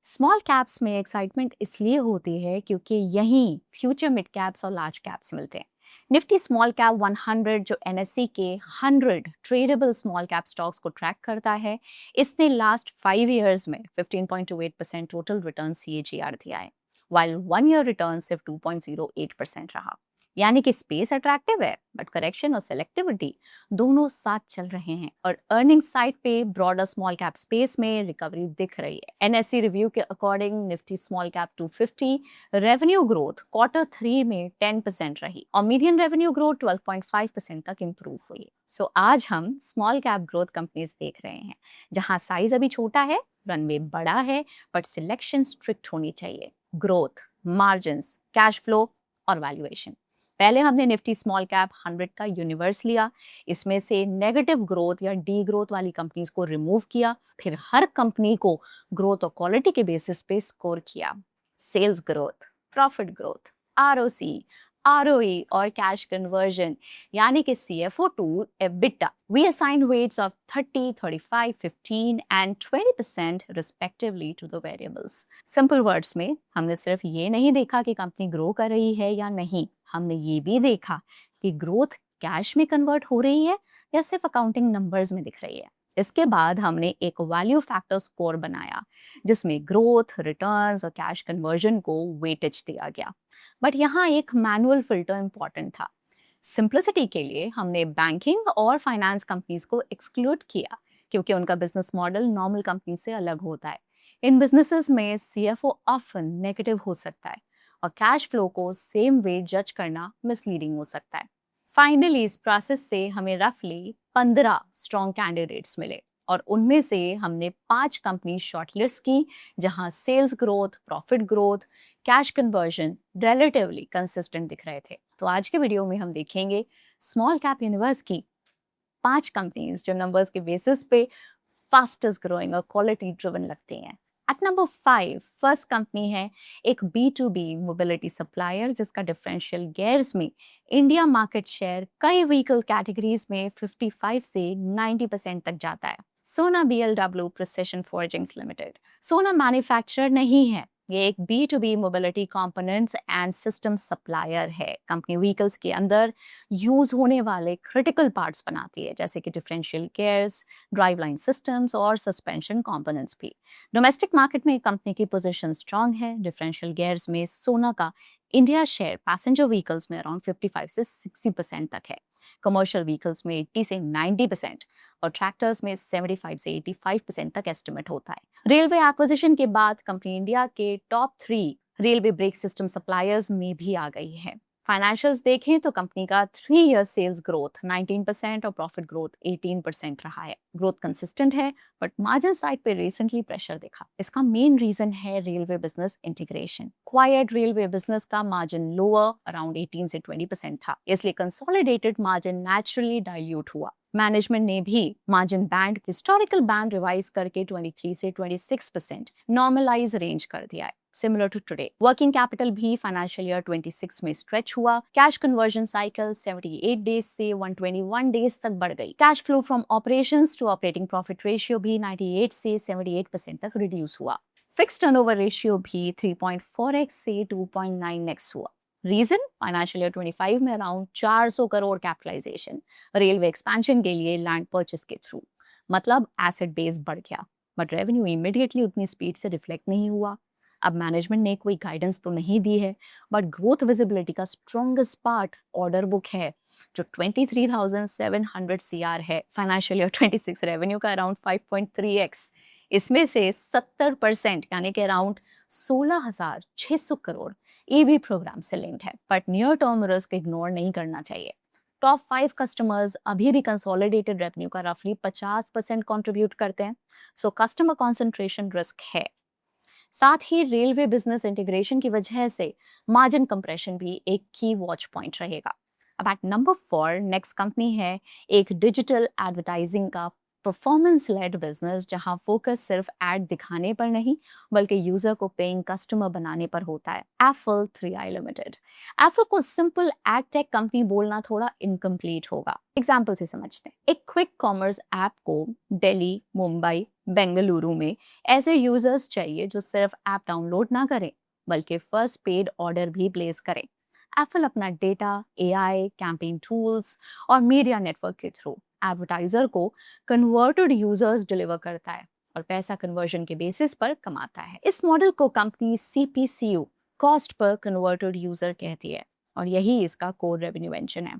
Small caps में excitement इसलिए होती है क्योंकि यहीं फ्यूचर मिड कैप्स और लार्ज कैप्स मिलते हैं। निफ्टी स्मॉल कैप 100 जो एनएससी के 100 ट्रेडेबल स्मॉल कैप स्टॉक्स को ट्रैक करता है, इसने लास्ट 5 इयर्स में 15.28% टोटल रिटर्न सीएजीआर दिया है, वाइल 1 ईयर रिटर्न सिर्फ 2.08% रहा। यानी कि स्पेस अट्रैक्टिव है, बट करेक्शन और सेलेक्टिविटी दोनों साथ चल रहे हैं और अर्निंग साइड पे ब्रॉडर स्मॉल कैप स्पेस में रिकवरी दिख रही है। एनएससी रिव्यू के according Nifty small cap 250 revenue growth Q3 में 10% रही और मीडियन रेवेन्यू ग्रोथ 12.5% तक इंप्रूव हुई। सो आज हम स्मॉल कैप ग्रोथ कंपनीज देख रहे हैं जहां साइज अभी छोटा है, रनवे बड़ा है, बट सिलेक्शन स्ट्रिक्ट होनी चाहिए। ग्रोथ, मार्जिन, कैश फ्लो और वैल्यूएशन। पहले हमने निफ्टी स्मॉल कैप 100 का यूनिवर्स लिया, इसमें से नेगेटिव ग्रोथ या डी ग्रोथ वाली कंपनीज को रिमूव किया, फिर हर कंपनी को ग्रोथ और क्वालिटी के बेसिस पे स्कोर किया। Sales growth, profit growth, ROC, ROE और कैश कन्वर्जन यानी कि CFO to EBITDA। We assigned weights of 30, 35, 15 and 20% respectively to the variables। Simple words में हमने सिर्फ ये नहीं देखा कि कंपनी ग्रो कर रही है या नहीं, हमने ये भी देखा कि ग्रोथ कैश में कन्वर्ट हो रही है या सिर्फ अकाउंटिंग नंबर्स में दिख रही है। इसके बाद हमने एक वैल्यू फैक्टर स्कोर बनाया जिसमें ग्रोथ, रिटर्न्स और कैश कन्वर्जन को वेटेज दिया गया। बट यहाँ एक मैनुअल फिल्टर इंपॉर्टेंट था। सिंप्लिसिटी के लिए हमने बैंकिंग और फाइनेंस कंपनीज को एक्सक्लूड किया क्योंकि उनका बिजनेस मॉडल नॉर्मल कंपनी से अलग होता है। इन बिजनेसेस में CFO ऑफन नेगेटिव हो सकता है और कैश फ्लो को सेम वे जज करना मिसलीडिंग हो सकता है। फाइनली इस प्रोसेस से हमें रफली 15 स्ट्रॉन्ग कैंडिडेट्स मिले और उनमें से हमने 5 कंपनी शॉर्टलिस्ट की जहां sales growth, profit growth, cash conversion relatively consistent दिख रहे थे। तो आज के वीडियो में हम देखेंगे स्मॉल कैप यूनिवर्स की 5 कंपनीज जो नंबर्स के बेसिस पे फास्टेस्ट ग्रोइंग और क्वालिटी ड्रिवन लगती हैं। एट नंबर 5 फर्स्ट कंपनी है एक B2B मोबिलिटी सप्लायर जिसका डिफरेंशियल गियर्स में इंडिया मार्केट शेयर कई व्हीकल कैटेगरीज में 55 से 90% तक जाता है। सोना BLW प्रिसिशन फॉर्जिंग्स लिमिटेड सोना मैन्युफैक्चरर नहीं है, ये एक B2B mobility components and system supplier है। कंपनी व्हीकल्स के अंदर यूज होने वाले क्रिटिकल पार्ट्स बनाती है जैसे कि differential gears, drive line systems और सस्पेंशन कंपोनेंट्स भी। डोमेस्टिक मार्केट में कंपनी की पोजीशन स्ट्रांग है। डिफरेंशियल गियर्स में सोना का इंडिया शेयर पैसेंजर व्हीकल्स में अराउंड 55 से 60% तक है, कमर्शियल व्हीकल्स में 80 से 90% और ट्रैक्टर्स में 75 से 85% तक एस्टिमेट होता है। रेलवे एक्विजिशन के बाद कंपनी इंडिया के top 3 railway brake system suppliers में भी आ गई है। फाइनेंशियल्स देखें तो कंपनी का 3 ईयर सेल्स ग्रोथ 19% और प्रॉफिट ग्रोथ 18% रहा है। ग्रोथ कंसिस्टेंट है बट मार्जिन साइड पे रिसेंटली प्रेशर दिखा। इसका मेन रीजन है railway business integration. Quite railway business का मार्जिन लोअर अराउंड 18 से 20% था, इसलिए कंसोलिडेटेड मार्जिन नेचुरली डाइल्यूट हुआ। मैनेजमेंट ने भी margin band historical band revise करके 23 से 26% नॉर्मलाइज रेंज कर दिया है, similar to today. Working capital भी फाइनेंशियल ईयर 26 में स्ट्रेच हुआ। कैश कन्वर्जन साइकिल 78 डेज से 121 डेज तक बढ़ गई। Cash flow from operations to operating profit ratio भी 98 से 78% तक रिड्यूस हुआ। फिक्स्ड टर्नओवर रेशियो भी 3.4x से 2.9x हुआ। रीजन फाइनेंशियल ईयर 25 में around 400 crore capitalisation railway expansion के लिए लैंड परचेस के थ्रू, मतलब एसेट बेस बढ़ गया, बट रेवेन्यू इमीडिएटली उतनी स्पीड से रिफ्लेक्ट नहीं हुआ। अब मैनेजमेंट ने कोई गाइडेंस तो नहीं दी है, बट ग्रोथ विजिबिलिटी का स्ट्रॉन्गेस्ट पार्ट ऑर्डर बुक है जो 23,700 CR है। फाइनेंशियल ईयर 26 रेवेन्यू का अराउंड 5.3x, इसमें से 70% यानी कि अराउंड 16,600 करोड़ EV प्रोग्राम से लिंक्ड है, but near term risk ignore नहीं करना चाहिए। टॉप 5 कस्टमर्स अभी भी कंसोलिडेटेड रेवेन्यू का रफली 50% कंट्रीब्यूट करते हैं, सो कस्टमर कंसंट्रेशन रिस्क है। साथ ही रेलवे बिजनेस इंटीग्रेशन की वजह से मार्जिन कंप्रेशन भी एक की वॉच पॉइंट रहेगा। अब एट नंबर 4 नेक्स्ट कंपनी है एक डिजिटल एडवर्टाइजिंग का परफॉर्मेंस लेड बिजनेस जहां फोकस सिर्फ एड दिखाने पर नहीं बल्कि यूजर को पेइंग कस्टमर बनाने पर होता है। Apple 3i limited. एफल को सिंपल एड टेक कंपनी बोलना थोड़ा इनकम्प्लीट होगा। एग्जाम्पल से समझते हैं। एक क्विक कॉमर्स ऐप को दिल्ली, मुंबई, बेंगलुरु में ऐसे यूजर्स चाहिए जो सिर्फ ऐप डाउनलोड ना करें बल्कि फर्स्ट पेड ऑर्डर भी प्लेस करें। एप्पल अपना डेटा, एआई, कैंपेन टूल्स और मीडिया नेटवर्क के थ्रू एडवर्टाइजर को कन्वर्टेड यूजर्स डिलीवर करता है और पैसा कन्वर्जन के बेसिस पर कमाता है। इस मॉडल को कंपनी सीपीसीयू, कॉस्ट पर कन्वर्टेड यूजर कहती है और यही इसका कोर रेवेन्यू इंजन है।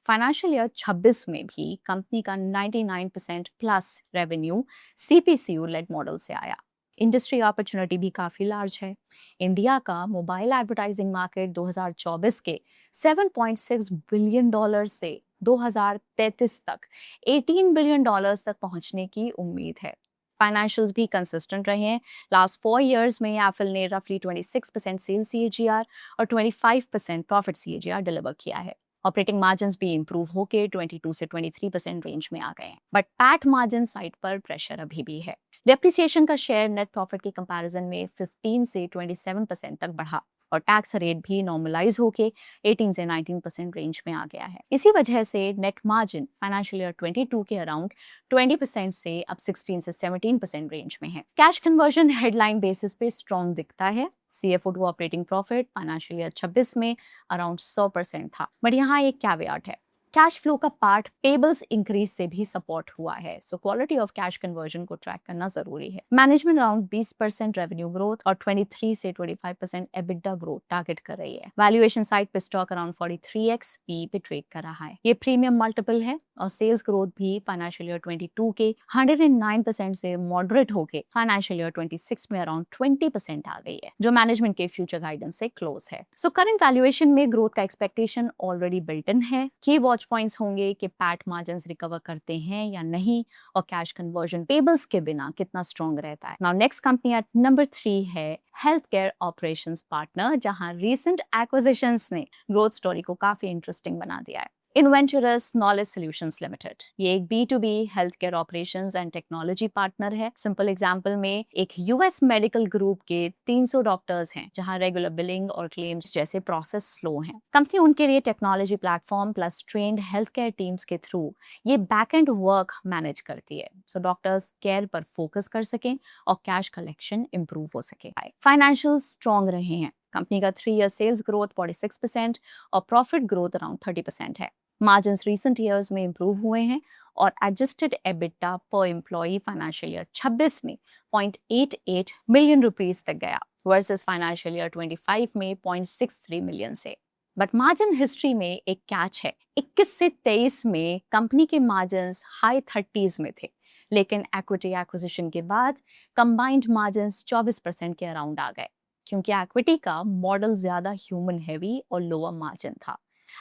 फाइनेंशियल ईयर 26 में भी कंपनी का 99% plus revenue CPCU led model से आया। इंडस्ट्री अपॉर्चुनिटी भी काफी लार्ज है। इंडिया का मोबाइल एडवर्टाइजिंग मार्केट 2024 के 7.6 बिलियन डॉलर से 2033 तक 18 बिलियन डॉलर्स तक पहुंचने की उम्मीद है। फाइनेंशियल्स भी कंसिस्टेंट रहे हैं। लास्ट 4 इयर्स में एप्पल ने रफली 26% सेल सीएजीआर और 25% प्रॉफिट सीएजीआर डिलीवर किया है। ऑपरेटिंग मार्जिन्स भी इंप्रूव होकर 22 से 23% रेंज में आ गए हैं, बट पैट मार्जिन साइड पर प्रेशर अभी भी है। डेप्रिसिएशन का शेयर नेट प्रॉफिट के कंपैरिजन में 15 से 27% तक बढ़ा और टैक्स रेट भी नॉर्मलाइज होके 18 से 19% रेंज में आ गया है। इसी वजह से नेट मार्जिन फाइनेंशियल ईयर 22 के अराउंड 20% से अब 16 से 17% रेंज में है। कैश कन्वर्जन हेडलाइन बेसिस पे स्ट्रॉन्ग दिखता है। CFO to operating profit financial year 26 में अराउंड 100% था, बट यहाँ एक कैवेट है। कैश फ्लो का पार्ट पेबल्स इंक्रीज से भी सपोर्ट हुआ है, so quality of cash conversion को ट्रैक करना जरूरी है। मैनेजमेंट अराउंड 20% रेवेन्यू ग्रोथ और 23 से 25% एबिटा ग्रोथ टारगेट कर रही है। वैल्यूएशन साइड पे स्टॉक अराउंड 43x पी पे ट्रेड कर रहा है। ये प्रीमियम मल्टीपल है और सेल्स ग्रोथ भी फाइनेंशियल ईयर 22 के 109% से मॉडरेट होके फाइनेंशियल ईयर 26 में अराउंड 20% आ गई है, जो मैनेजमेंट के फ्यूचर गाइडेंस से क्लोज है। सो करंट वैल्यूएशन में ग्रोथ का एक्सपेक्टेशन ऑलरेडी बिल्ट इन है। की वॉच पॉइंट्स होंगे कि पैट मार्जिन्स रिकवर करते हैं या नहीं और कैश कन्वर्जन पेबल्स के बिना कितना स्ट्रॉन्ग रहता है। Now next company at number 3 है हेल्थ केयर ऑपरेशंस पार्टनर, जहां रीसेंट एक्विजिशंस ने ग्रोथ स्टोरी को काफी इंटरेस्टिंग बना दिया है। इन्वेंचरस नॉलेज सॉल्यूशंस लिमिटेड ये एक B2B health care operations and technology partner है। सिंपल एग्जांपल में एक यूएस मेडिकल ग्रुप के 300 डॉक्टर्स हैं जहां रेगुलर बिलिंग और क्लेम्स जैसे प्रोसेस स्लो हैं। कंपनी उनके लिए technology platform plus trained health care teams के थ्रू ये बैक एंड वर्क मैनेज करती है, सो डॉक्टर्स केयर पर फोकस कर सकें और कैश कलेक्शन इंप्रूव हो सके। फाइनेंशियल स्ट्रॉन्ग रहे हैं। कंपनी का 3 ईयर सेल्स ग्रोथ 46% और प्रॉफिट ग्रोथ अराउंड 30% है। मार्जिन्स रीसेंट ईयर्स में इंप्रूव हुए हैं और एडजस्टेड एबिटा पर एम्प्लॉई फाइनेंशियल ईयर 26 में 0.88 मिलियन रुपीस तक गया वर्सेस फाइनेंशियल ईयर 25 में 0.63 मिलियन से। बट मार्जिन हिस्ट्री में एक कैच है। 21 से 23 में कंपनी के मार्जिन्स हाई 30s में थे, लेकिन इक्विटी एक्विजिशन के बाद कंबाइंड मार्जिन्स 24% के अराउंड आ गए, क्योंकि इक्विटी का मॉडल ज्यादा ह्यूमन हैवी और लोअर मार्जिन था।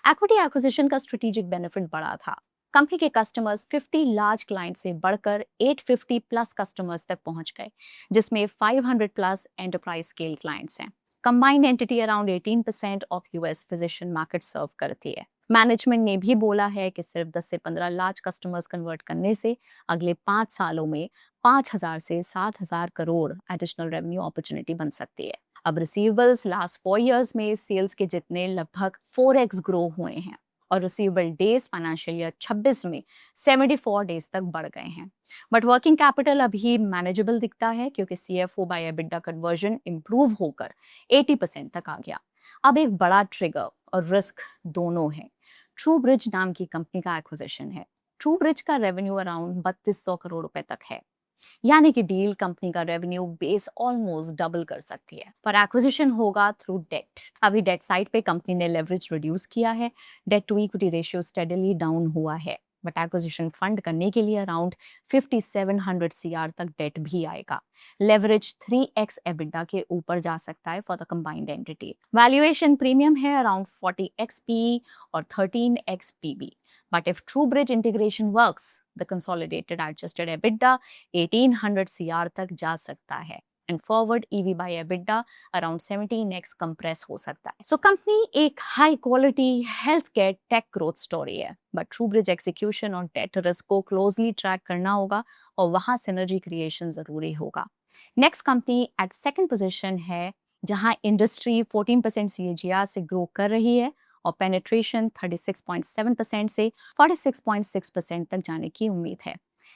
इक्विटी एक्विजिशन का स्ट्रेटेजिक बेनिफिट बड़ा था। कंपनी के कस्टमर्स 50 लार्ज क्लाइंट से बढ़कर 850 प्लस कस्टमर्स तक पहुंच गए, जिसमें 500 प्लस एंटरप्राइज स्केल क्लाइंट्स हैं। Combined entity around 18% of US physician market serve करती है। मैनेजमेंट ने भी बोला है कि सिर्फ 10 से 15 लार्ज कस्टमर्स कन्वर्ट करने से अगले 5 सालों में 5,000 से 7,000 करोड़ एडिशनल रेवेन्यू अपॉर्चुनिटी बन सकती है। अब रिसीवेबल्स लास्ट 4 इयर्स में सेल्स के जितने लगभग 4x ग्रो हुए हैं और रिसीवेबल डेज फाइनेंशियल ईयर 26 में 74 डेज तक बढ़ गए हैं। बट वर्किंग कैपिटल अभी मैनेजेबल दिखता है, क्योंकि CFO by EBITDA conversion improve होकर 80% तक आ गया। अब एक बड़ा ट्रिगर और रिस्क दोनों है। ट्रू ब्रिज नाम की कंपनी का एक्विजिशन है। ट्रू ब्रिज का रेवेन्यू अराउंड 3200 करोड़ रुपए तक है, यानी कि डील कंपनी का रेवेन्यू बेस ऑलमोस्ट डबल कर सकती है, पर एक्विजिशन होगा थ्रू डेट। अभी डेट साइड पे कंपनी ने लेवरेज रिड्यूस किया है। Debt to equity ratio steadily down हुआ है, बट एक्विजिशन फंड करने के लिए अराउंड 5700 CR तक डेट भी आएगा। लेवरेज 3x एबिटा के ऊपर जा सकता है for the combined entity. Valuation premium है अराउंड 40x PE और 13x PB। But if TrueBridge integration works, the consolidated adjusted EBITDA 1800 CR तक जा सकता है and forward EV by EBITDA around 17x compress हो सकता है। So company एक high quality healthcare tech growth story है, but TrueBridge execution और debt risk को closely track करना होगा और वहाँ synergy creation जरूरी होगा। Next company at second position है, जहाँ इंडस्ट्री 14% CAGR से ग्रो कर रही है और पेनिट्रेशन 36.7% से 46.6% तक जाने की उम्मीद है।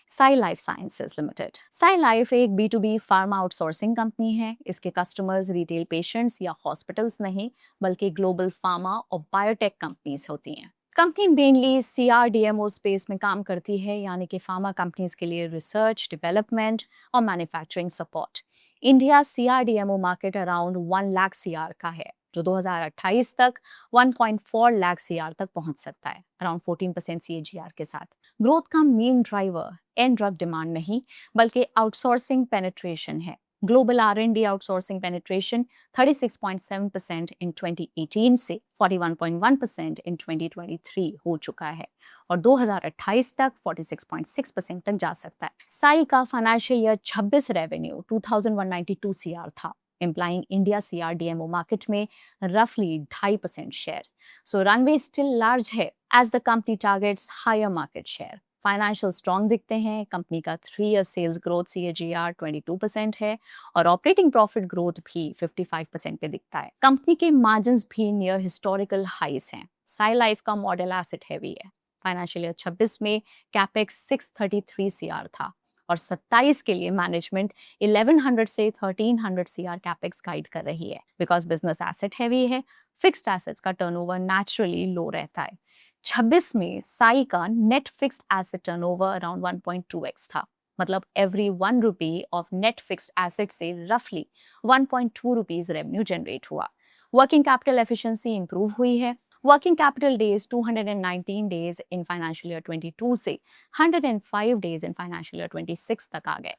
Sai life sciences limited. Sai life एक B2B फार्मा आउटसोर्सिंग कंपनी है। इसके कस्टमर्स रिटेल पेशेंट्स या हॉस्पिटल्स नहीं, बल्कि ग्लोबल फार्मा और बायोटेक कंपनीज होती हैं। कंपनी मेनली CRDMO स्पेस में काम करती है, यानी कि फार्मा कंपनीज के लिए रिसर्च, डेवलपमेंट और manufacturing support. India CRDMO market around 1 lakh CR का है, जो 2028 तक 1.4 लाख CR तक पहुंच सकता है, अराउंड 14% CAGR के साथ। ग्रोथ का main driver and drug demand नहीं, बल्कि आउटसोर्सिंग पेनिट्रेशन है। ग्लोबल R&D आउटसोर्सिंग पेनिट्रेशन 36.7% इन 2018 से 41.1% इन 2023 हो चुका है और 2028 तक 46.6% तक जा सकता है। साई का फाइनेंशियल ईयर 26 रेवेन्यू 2192 CR था, implying India CRDMO मार्केट में रफली 2.5% शेयर। सो रनवे स्टिल लार्ज है as the company targets higher market share. Financial strong दिखते हैं। कंपनी का 3 ईयर सेल्स ग्रोथ CAGR 22% है और ऑपरेटिंग प्रॉफिट ग्रोथ भी 55% पे दिखता है। कंपनी के मार्जिन्स भी नियर हिस्टोरिकल हाइस हैं। साई लाइफ का मॉडल एसेट हैवी है। फाइनेंशियल ईयर 26 में कैपेक्स 633 CR था और 27 के लिए मैनेजमेंट 1100 से 1300 CR कैपेक्स गाइड कर रही है। बिकॉज बिजनेस एसेट हैवी है, फिक्स्ड एसेट्स का टर्नओवर नेचुरली लो रहता है। 26 में साई का net fixed asset turnover around 1.2x था, मतलब every 1 rupee of net fixed asset से रफली 1.2 रुपीज रेवेन्यू जनरेट हुआ। वर्किंग कैपिटल एफिशिएंसी इंप्रूव हुई है। Working capital days 219 days in financial year 22 से 105 डेज इन फाइनेंशियल ईयर 26 तक आ गए।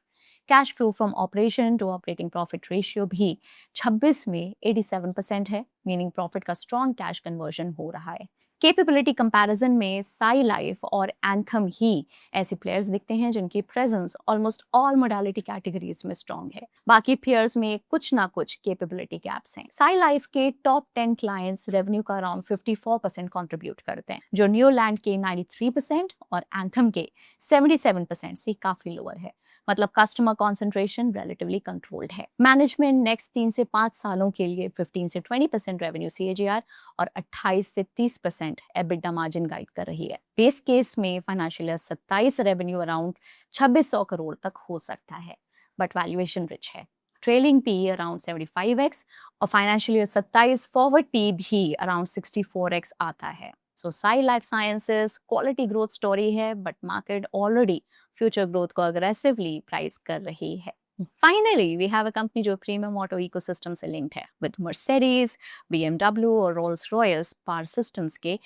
Cash flow from operation to operating profit ratio भी 26 में 87% है, मीनिंग प्रॉफिट का स्ट्रॉन्ग कैश कन्वर्जन हो रहा है। कैपेबिलिटी कंपैरिजन में साई लाइफ और एंथम ही ऐसे प्लेयर्स दिखते हैं जिनकी presence almost all modality categories में स्ट्रॉन्ग है। बाकी पेयर्स में कुछ ना कुछ कैपेबिलिटी गैप्स हैं। साई लाइफ के टॉप 10 क्लाइंट्स रेवेन्यू का अराउंड 54% कंट्रीब्यूट करते हैं, जो न्यूलैंड के 93% और एंथम के 77% से काफी लोअर है। मतलब कस्टमर कॉन्सेंट्रेशन रिलेटिवली कंट्रोल्ड है। मैनेजमेंट नेक्स्ट 3 से 5 सालों के लिए 15 से 20% रेवेन्यू CAGR और 28 से 30% EBITDA मार्जिन गाइड कर रही है। बेस केस में financial year 27 revenue around 2600 crore तक हो सकता है, बट वैल्यूएशन रिच है। ट्रेलिंग PE अराउंड 75x और फाइनेंशियल ईयर 27 फॉरवर्ड PE भी अराउंड 64x आता है। So Sai life sciences quality growth story है, but market already future growth को अग्रेसिवली प्राइस कर रही है। Finally we have a company जो प्रीमियम ऑटो इकोसिस्टम से लिंक्ड है विद मर्सिडीज, BMW और रोल्स रॉयस पावर सिस्टम्स के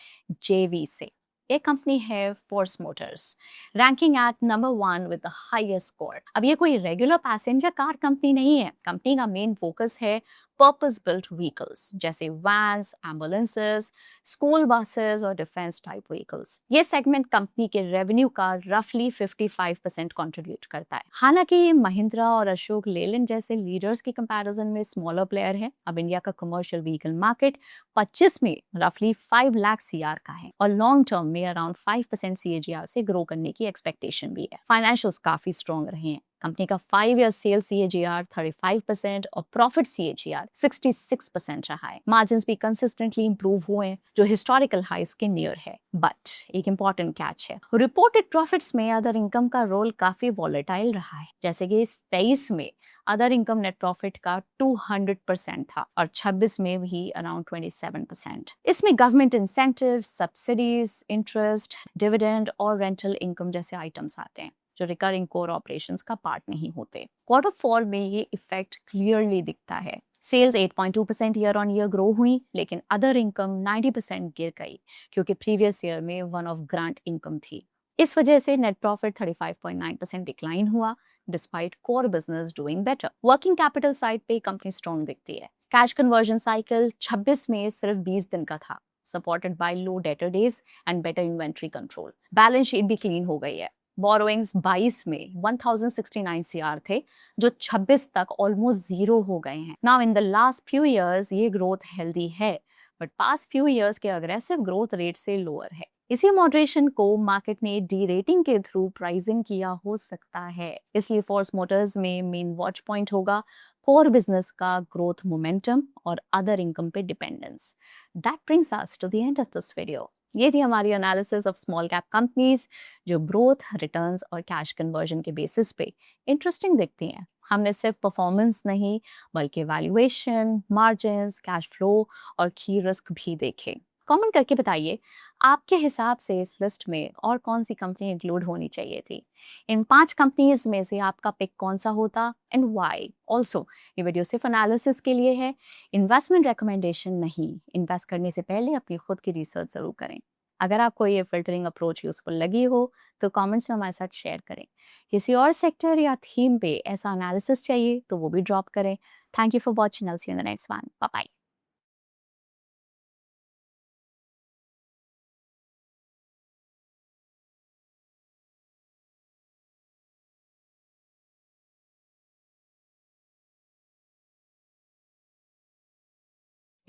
JV से। ये कंपनी है Force Motors, ranking at number 1 with the highest score. अब ये कोई रेगुलर पैसेंजर कार कंपनी नहीं है। कंपनी का मेन फोकस है पर्पस बिल्ट व्हीकल्स जैसे वैन्स, एम्बुलेंसेस, स्कूल बसेस और डिफेंस टाइप व्हीकल्स। ये सेगमेंट कंपनी के रेवेन्यू का रफली 55% कंट्रीब्यूट करता है। हालांकि ये महिंद्रा और अशोक लेलैंड जैसे लीडर्स के कंपैरिजन में स्मॉलर प्लेयर है। अब इंडिया का कमर्शियल व्हीकल मार्केट 25 में रफली 5 लाख CR का है और लॉन्ग टर्म में अराउंड 5% CAGR से ग्रो करने की एक्सपेक्टेशन भी है। फाइनेंशियल्स काफी स्ट्रॉन्ग रहे हैं। कंपनी का 5 ईयर सेल्स CAGR 35% और प्रॉफिट CAGR 66% रहा है। मार्जिन्स भी कंसिस्टेंटली इंप्रूव हुए हैं, जो हिस्टोरिकल हाइस के नियर है। बट एक इंपॉर्टेंट कैच है, रिपोर्टेड प्रॉफिट्स में अदर इनकम का रोल काफी वॉलेटाइल रहा है। जैसे कि 23 में अदर इनकम नेट प्रॉफिट का 200% था और 26 में भी अराउंड 27%। इसमें government incentive, subsidies, interest, dividend और रेंटल इनकम जैसे आइटम्स आते हैं, जो रिकरिंग कोर ऑपरेशंस का पार्ट नहीं होते। क्वार्टर 4 में ये इफेक्ट क्लियरली दिखता है। Sales 8.2% year on year grow हुई, लेकिन अदर इनकम 90% गिर गई क्योंकि प्रीवियस ईयर में वन ऑफ ग्रांट इनकम थी। इस वजह से नेट प्रॉफिट 35.9% डिक्लाइन हुआ, despite core business doing better. Working capital side पे कंपनी स्ट्रॉन्ग दिखती है। कैश कन्वर्जन साइकिल 26 में सिर्फ 20 दिन का था, supported by low debtor days and better inventory control. Balance sheet भी क्लीन हो गई है। बोरोइंग्स 22 में 1069 CR थे, जो 26 तक ऑलमोस्ट जीरो हो गए हैं। Now in the last few years ये ग्रोथ हेल्दी है, बट पास्ट फ्यू इयर्स के अग्रेसिव ग्रोथ रेट से लोअर है। इसी मॉडरेशन को मार्केट ने डी रेटिंग के थ्रू प्राइसिंग किया हो सकता है। इसलिए फोर्स मोटर्स में मेन वॉच पॉइंट होगा कोर बिजनेस का ग्रोथ मोमेंटम और अदर इनकम पे dependence. That brings us to the end of this video. ये थी हमारी analysis of small cap companies जो ग्रोथ, रिटर्न्स और कैश कन्वर्जन के बेसिस पे इंटरेस्टिंग दिखती हैं। हमने सिर्फ परफॉर्मेंस नहीं बल्कि वैल्यूएशन, मार्जिन्स, कैश फ्लो और की रिस्क भी देखे। कमेंट करके बताइए आपके हिसाब से इस लिस्ट में और कौन सी कंपनी इंक्लूड होनी चाहिए थी। इन 5 कंपनीज में से आपका पिक कौन सा होता एंड व्हाई। ऑल्सो ये वीडियो सिर्फ एनालिसिस के लिए है, इन्वेस्टमेंट रिकमेंडेशन नहीं। इन्वेस्ट करने से पहले अपनी खुद की रिसर्च जरूर करें। अगर आपको ये फिल्टरिंग अप्रोच यूजफुल लगी हो तो कमेंट्स में हमारे साथ शेयर करें। किसी और सेक्टर या थीम पे ऐसा एनालिसिस चाहिए तो वो भी ड्रॉप करें। Thank you for watching. I will see you in the next one. Bye bye.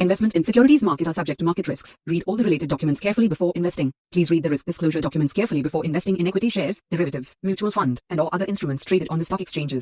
Investment in securities market are subject to market risks. Read all the related documents carefully before investing. Please read the risk disclosure documents carefully before investing in equity shares, derivatives, mutual fund, and or other instruments traded on the stock exchanges.